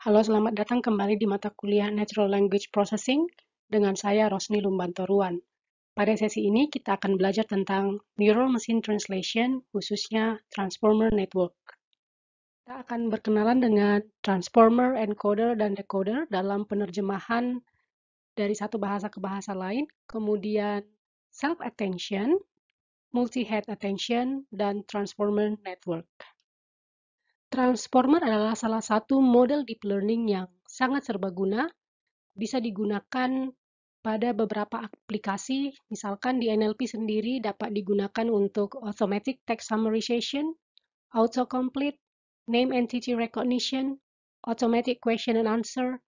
Halo, selamat datang kembali di mata kuliah Natural Language Processing dengan saya Rosni Lumbantoruan. Pada sesi ini kita akan belajar tentang Neural Machine Translation, khususnya Transformer Network. Kita akan berkenalan dengan Transformer, Encoder, dan Decoder dalam penerjemahan dari satu bahasa ke bahasa lain, kemudian Self-Attention, Multi-Head Attention, dan Transformer Network. Transformer adalah salah satu model deep learning yang sangat serbaguna, bisa digunakan pada beberapa aplikasi, misalkan di NLP sendiri dapat digunakan untuk automatic text summarization, autocomplete, name entity recognition, automatic question and answer,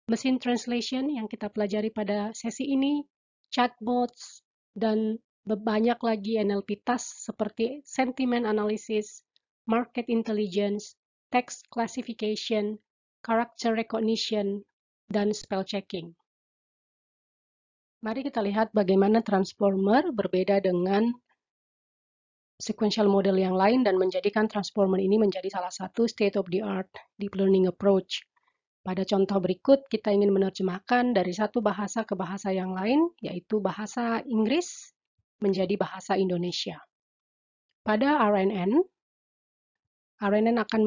machine translation yang kita pelajari pada sesi ini, chatbots, dan banyak lagi NLP task seperti sentiment analysis, market intelligence, text classification, character recognition, dan spell checking. Mari kita lihat bagaimana transformer berbeda dengan sequential model yang lain dan menjadikan transformer ini menjadi salah satu state of the art deep learning approach. Pada contoh berikut, kita ingin menerjemahkan dari satu bahasa ke bahasa yang lain, yaitu bahasa Inggris menjadi bahasa Indonesia. Pada RNN akan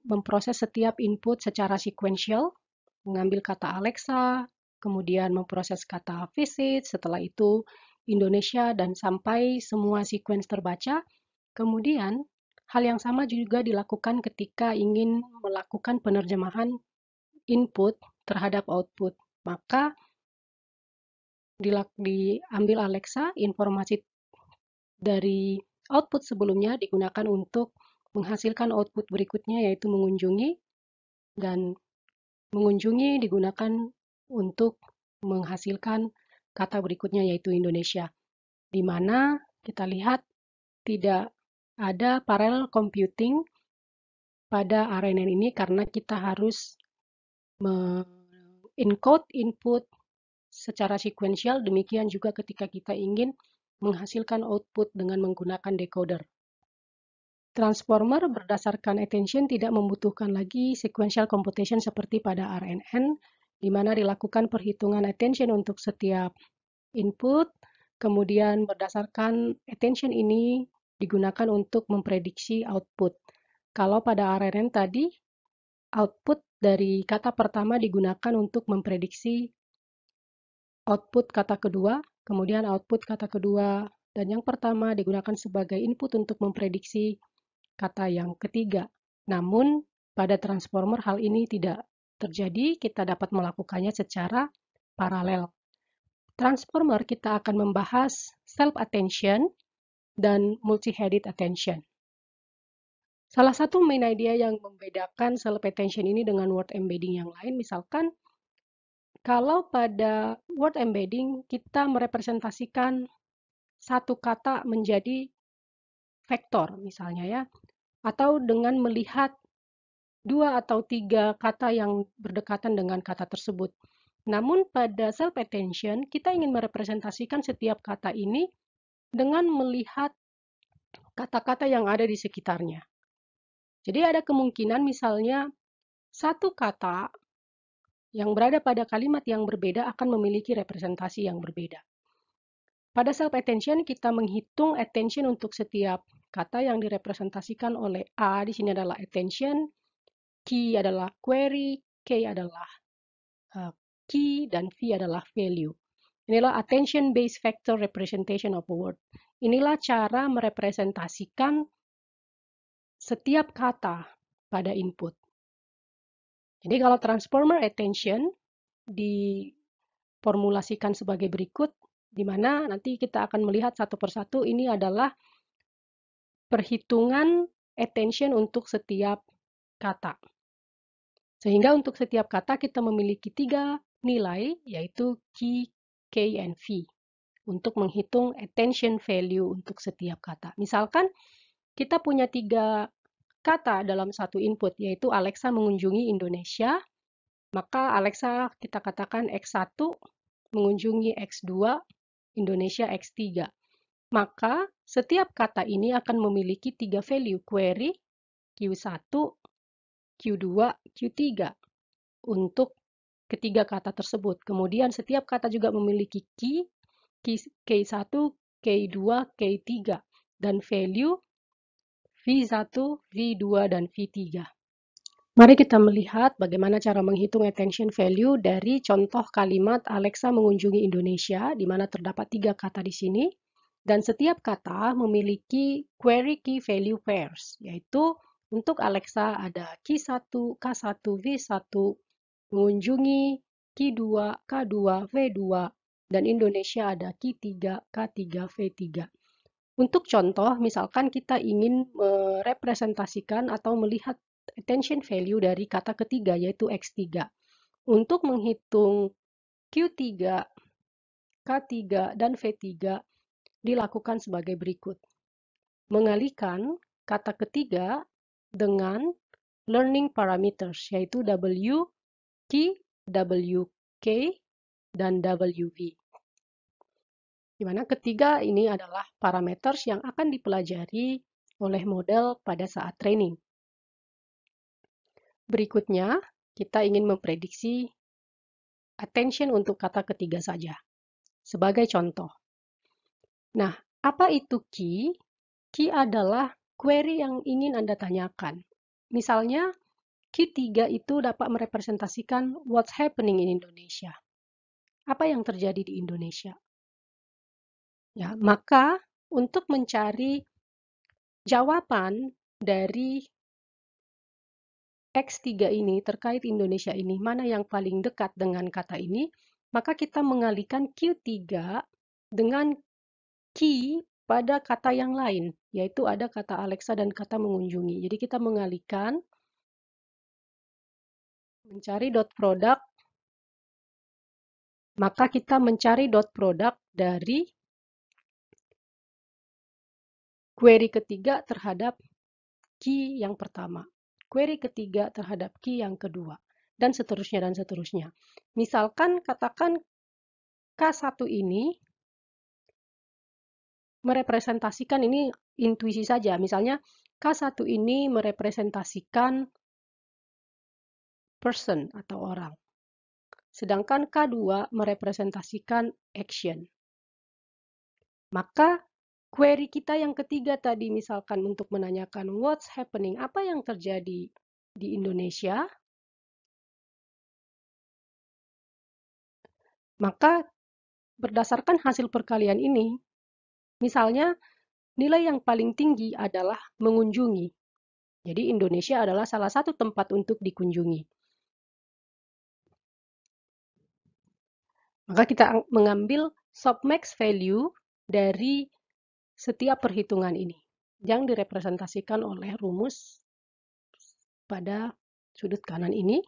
memproses setiap input secara sequential, mengambil kata Alexa, kemudian memproses kata visit, setelah itu Indonesia, dan sampai semua sequence terbaca. Kemudian, hal yang sama juga dilakukan ketika ingin melakukan penerjemahan input terhadap output. Maka diambil Alexa, informasi dari output sebelumnya digunakan untuk menghasilkan output berikutnya, yaitu mengunjungi, dan mengunjungi digunakan untuk menghasilkan kata berikutnya, yaitu Indonesia, di mana kita lihat tidak ada parallel computing pada RNN ini karena kita harus encode input secara sequential, demikian juga ketika kita ingin menghasilkan output dengan menggunakan decoder. Transformer berdasarkan attention tidak membutuhkan lagi sequential computation seperti pada RNN, di mana dilakukan perhitungan attention untuk setiap input, kemudian berdasarkan attention ini digunakan untuk memprediksi output. Kalau pada RNN tadi, output dari kata pertama digunakan untuk memprediksi output kata kedua, kemudian output kata kedua dan yang pertama digunakan sebagai input untuk memprediksi kata yang ketiga. Namun, pada transformer hal ini tidak terjadi, kita dapat melakukannya secara paralel. Transformer kita akan membahas self-attention dan multi-headed attention. Salah satu main idea yang membedakan self-attention ini dengan word embedding yang lain, misalkan kalau pada word embedding kita merepresentasikan satu kata menjadi vektor misalnya ya, atau dengan melihat dua atau tiga kata yang berdekatan dengan kata tersebut. Namun pada self-attention kita ingin merepresentasikan setiap kata ini dengan melihat kata-kata yang ada di sekitarnya. Jadi ada kemungkinan misalnya satu kata yang berada pada kalimat yang berbeda akan memiliki representasi yang berbeda. Pada self-attention, kita menghitung attention untuk setiap kata yang direpresentasikan oleh A, di sini adalah attention, Q adalah query, K adalah key, dan V adalah value. Inilah attention-based vector representation of a word. Inilah cara merepresentasikan setiap kata pada input. Jadi kalau transformer attention diformulasikan sebagai berikut, di mana nanti kita akan melihat satu persatu ini adalah perhitungan attention untuk setiap kata. Sehingga untuk setiap kata kita memiliki tiga nilai, yaitu Q, K, and V, untuk menghitung attention value untuk setiap kata. Misalkan kita punya tiga kata dalam satu input, yaitu Alexa mengunjungi Indonesia, maka Alexa kita katakan X1 mengunjungi X2, Indonesia X3. Maka setiap kata ini akan memiliki tiga value query, Q1, Q2, Q3. untuk ketiga kata tersebut. Kemudian setiap kata juga memiliki key, K1, K2, K3, dan value V1, V2, dan V3. Mari kita melihat bagaimana cara menghitung attention value dari contoh kalimat Alexa mengunjungi Indonesia, di mana terdapat 3 kata di sini, dan setiap kata memiliki query key value pairs, yaitu untuk Alexa ada Q1, K1, V1, mengunjungi Q2, K2, V2, dan Indonesia ada Q3, K3, V3. Untuk contoh, misalkan kita ingin merepresentasikan atau melihat attention value dari kata ketiga, yaitu X3. Untuk menghitung Q3, K3, dan V3 dilakukan sebagai berikut. Mengalihkan kata ketiga dengan learning parameters, yaitu W, Q, W, K, dan WV. Di mana ketiga ini adalah parameters yang akan dipelajari oleh model pada saat training. Berikutnya, kita ingin memprediksi attention untuk kata ketiga saja. Sebagai contoh. Nah, apa itu key? Key adalah query yang ingin Anda tanyakan. Misalnya, Q3 itu dapat merepresentasikan what's happening in Indonesia. Apa yang terjadi di Indonesia? Ya, maka untuk mencari jawaban dari X3 ini terkait Indonesia ini, mana yang paling dekat dengan kata ini, maka kita mengalihkan Q3 dengan key pada kata yang lain, yaitu ada kata Alexa dan kata mengunjungi. Jadi kita mengalihkan, mencari dot product, maka kita mencari dot product dari query ketiga terhadap key yang pertama, query ketiga terhadap key yang kedua, dan seterusnya dan seterusnya. Misalkan katakan K1 ini merepresentasikan, ini intuisi saja, misalnya K1 ini merepresentasikan person atau orang, sedangkan K2 merepresentasikan action. Maka query kita yang ketiga tadi, misalkan untuk menanyakan what's happening, apa yang terjadi di Indonesia, maka berdasarkan hasil perkalian ini, misalnya nilai yang paling tinggi adalah mengunjungi. Jadi Indonesia adalah salah satu tempat untuk dikunjungi. Maka kita mengambil submax value dari setiap perhitungan ini yang direpresentasikan oleh rumus pada sudut kanan ini.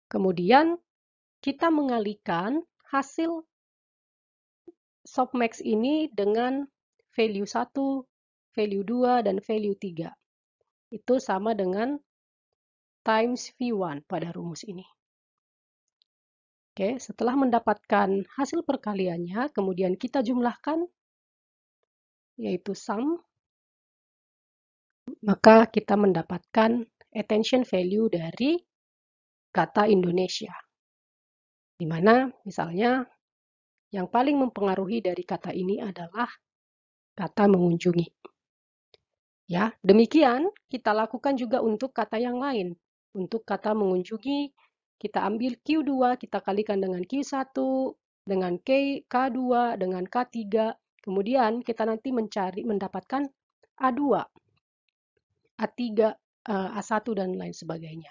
Kemudian kita mengalihkan hasil submax ini dengan value 1, value 2, dan value 3. Itu sama dengan times V1 pada rumus ini. Oke, setelah mendapatkan hasil perkaliannya, kemudian kita jumlahkan, yaitu sum, maka kita mendapatkan attention value dari kata Indonesia. Di mana misalnya yang paling mempengaruhi dari kata ini adalah kata mengunjungi. Ya, demikian kita lakukan juga untuk kata yang lain. Untuk kata mengunjungi, kita ambil Q2, kita kalikan dengan Q1, dengan K2, dengan K3. Kemudian kita nanti mendapatkan A2, A3, A1, dan lain sebagainya.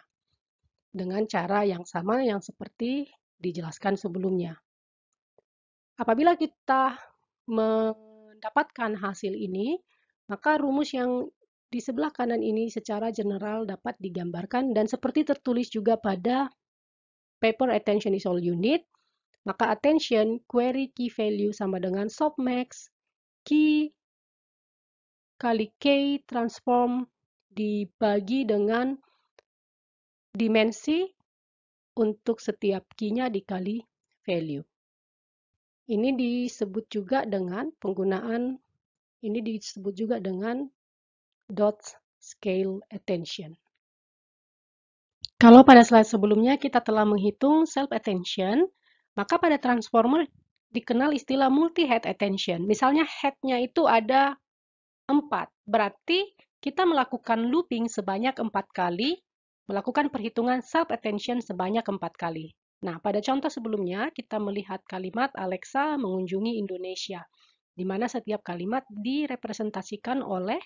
Dengan cara yang sama yang seperti dijelaskan sebelumnya. Apabila kita mendapatkan hasil ini, maka rumus yang di sebelah kanan ini secara general dapat digambarkan dan seperti tertulis juga pada paper attention is all you need, maka attention query key value sama dengan submax key kali K transform dibagi dengan dimensi untuk setiap key-nya dikali value. Ini disebut juga dengan penggunaan, ini disebut juga dengan dot scale attention. Kalau pada slide sebelumnya kita telah menghitung self-attention, maka pada transformer dikenal istilah multi-head attention. Misalnya head-nya itu ada 4, berarti kita melakukan looping sebanyak 4 kali, melakukan perhitungan self-attention sebanyak 4 kali. Nah, pada contoh sebelumnya kita melihat kalimat Alexa mengunjungi Indonesia, di mana setiap kalimat direpresentasikan oleh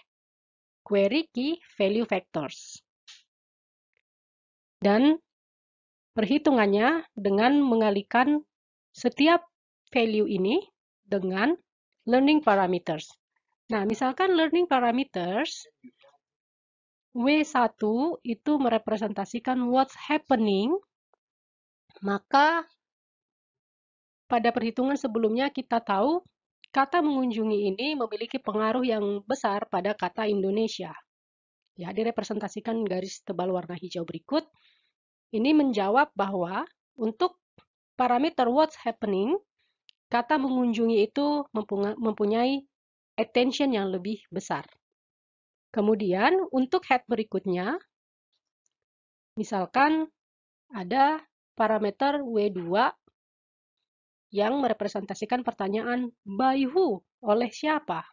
query key value vectors. Dan perhitungannya dengan mengalihkan setiap value ini dengan learning parameters. Nah, misalkan learning parameters W1 itu merepresentasikan what's happening, maka pada perhitungan sebelumnya kita tahu kata mengunjungi ini memiliki pengaruh yang besar pada kata Indonesia. Ya, direpresentasikan garis tebal warna hijau berikut. Ini menjawab bahwa untuk parameter what's happening, kata mengunjungi itu mempunyai attention yang lebih besar. Kemudian untuk head berikutnya, misalkan ada parameter W2 yang merepresentasikan pertanyaan by who, oleh siapa.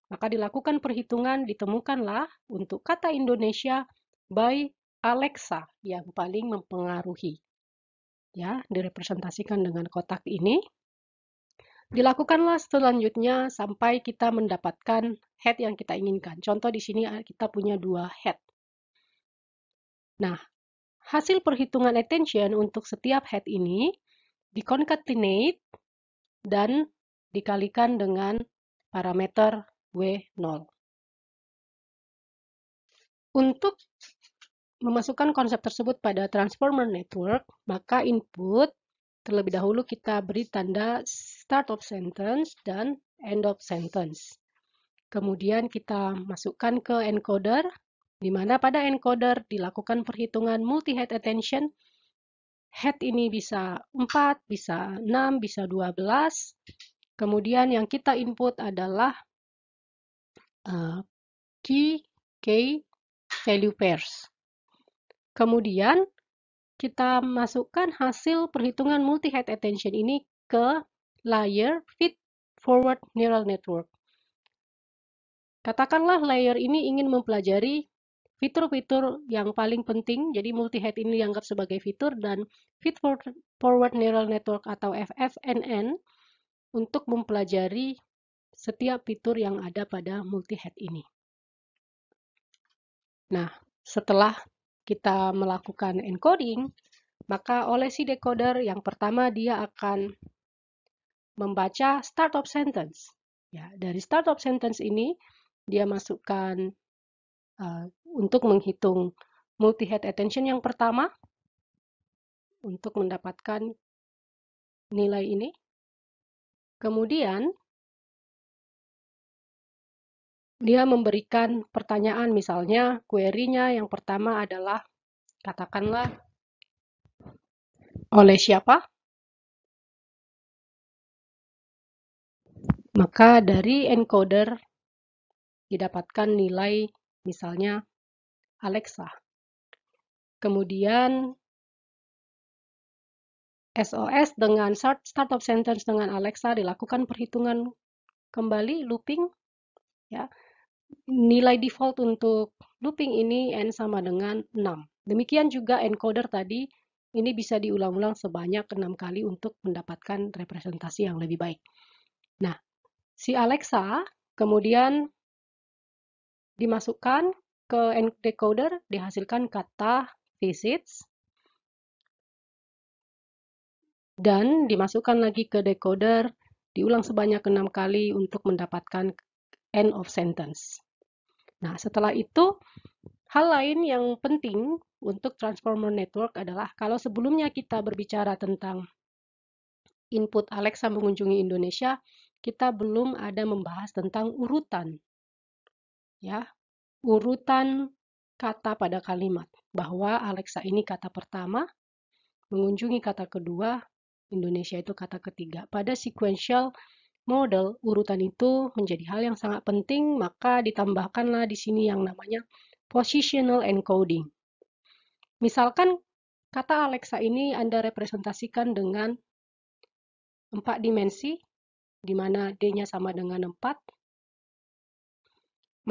Maka dilakukan perhitungan, ditemukanlah untuk kata Indonesia by Alexa yang paling mempengaruhi. Ya, direpresentasikan dengan kotak ini. Dilakukanlah selanjutnya sampai kita mendapatkan head yang kita inginkan. Contoh di sini kita punya 2 head. Nah, hasil perhitungan attention untuk setiap head ini diconcatenate dan dikalikan dengan parameter W0. Untuk memasukkan konsep tersebut pada transformer network, maka input terlebih dahulu kita beri tanda start of sentence dan end of sentence. Kemudian kita masukkan ke encoder, di mana pada encoder dilakukan perhitungan multi-head attention. Head ini bisa 4, bisa 6, bisa 12. Kemudian yang kita input adalah key value pairs. Kemudian kita masukkan hasil perhitungan multi-head attention ini ke layer feed forward neural network. Katakanlah layer ini ingin mempelajari fitur-fitur yang paling penting, jadi multi-head ini dianggap sebagai fitur, dan feed forward neural network atau FFNN untuk mempelajari setiap fitur yang ada pada multi-head ini. Nah, setelah kita melakukan encoding, maka oleh si decoder yang pertama dia akan membaca start of sentence. Ya, dari start of sentence ini dia masukkan untuk menghitung multi-head attention yang pertama untuk mendapatkan nilai ini. Kemudian dia memberikan pertanyaan, misalnya query-nya yang pertama adalah katakanlah oleh siapa? Maka dari encoder didapatkan nilai misalnya Alexa. Kemudian SOS dengan start of sentence dengan Alexa dilakukan perhitungan kembali looping. Ya. Nilai default untuk looping ini n sama dengan 6. Demikian juga encoder tadi, ini bisa diulang-ulang sebanyak 6 kali untuk mendapatkan representasi yang lebih baik. Nah, si Alexa kemudian dimasukkan ke encoder, dihasilkan kata visits, dan dimasukkan lagi ke decoder, diulang sebanyak 6 kali untuk mendapatkan end of sentence. Nah, setelah itu, hal lain yang penting untuk transformer network adalah kalau sebelumnya kita berbicara tentang input Alexa mengunjungi Indonesia, kita belum ada membahas tentang urutan. Ya, urutan kata pada kalimat, bahwa Alexa ini kata pertama, mengunjungi kata kedua, Indonesia itu kata ketiga. Pada sequential model, urutan itu menjadi hal yang sangat penting, maka ditambahkanlah di sini yang namanya positional encoding. Misalkan kata Alexa ini Anda representasikan dengan 4 dimensi, di mana D-nya sama dengan 4,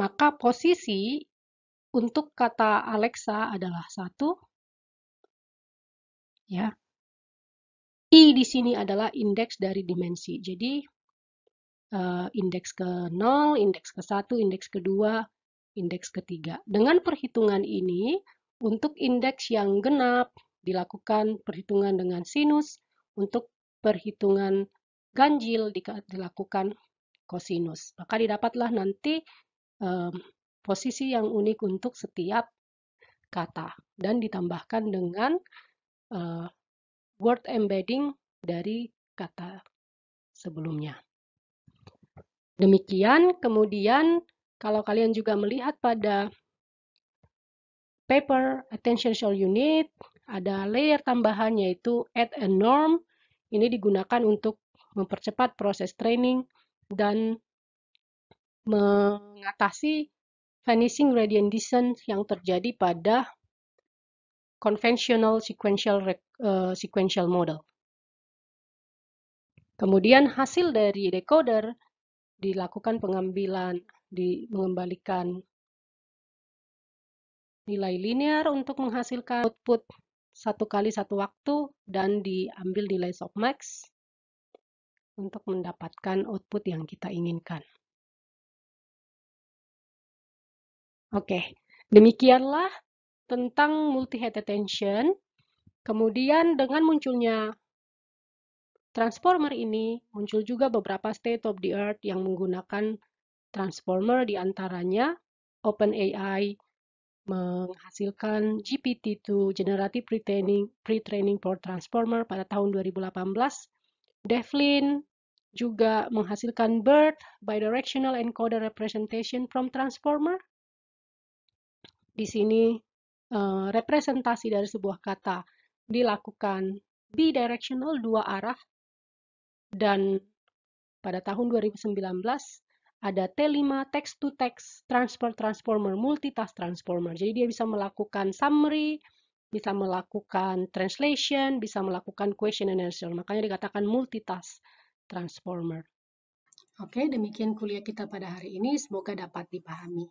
maka posisi untuk kata Alexa adalah 1, ya. I di sini adalah indeks dari dimensi. Jadi, indeks ke-0, indeks ke-1, indeks ke-2, indeks ke-3. Dengan perhitungan ini, untuk indeks yang genap, dilakukan perhitungan dengan sinus, untuk perhitungan ganjil dilakukan kosinus. Maka didapatlah nanti posisi yang unik untuk setiap kata dan ditambahkan dengan word embedding dari kata sebelumnya. Demikian, kemudian kalau kalian juga melihat pada paper Attentional Unit, ada layer tambahan yaitu add a norm. Ini digunakan untuk mempercepat proses training dan mengatasi vanishing gradient descent yang terjadi pada conventional sequential model. Kemudian hasil dari decoder dilakukan pengambilan, mengembalikan nilai linear untuk menghasilkan output satu kali satu waktu dan diambil nilai softmax untuk mendapatkan output yang kita inginkan. Oke, demikianlah tentang multi-head attention. Kemudian dengan munculnya transformer ini, muncul juga beberapa state of the art yang menggunakan transformer, diantaranya OpenAI menghasilkan GPT-2 Generative Pre-training for Transformer pada tahun 2018. Devlin juga menghasilkan BERT Bidirectional Encoder Representation from Transformer. Di sini representasi dari sebuah kata dilakukan bidirectional, dua arah, dan pada tahun 2019 ada T5 text-to-text transformer, multitask transformer. Jadi dia bisa melakukan summary, bisa melakukan translation, bisa melakukan question and answer. Makanya dikatakan multitask transformer. Oke, demikian kuliah kita pada hari ini. Semoga dapat dipahami.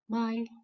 Bye.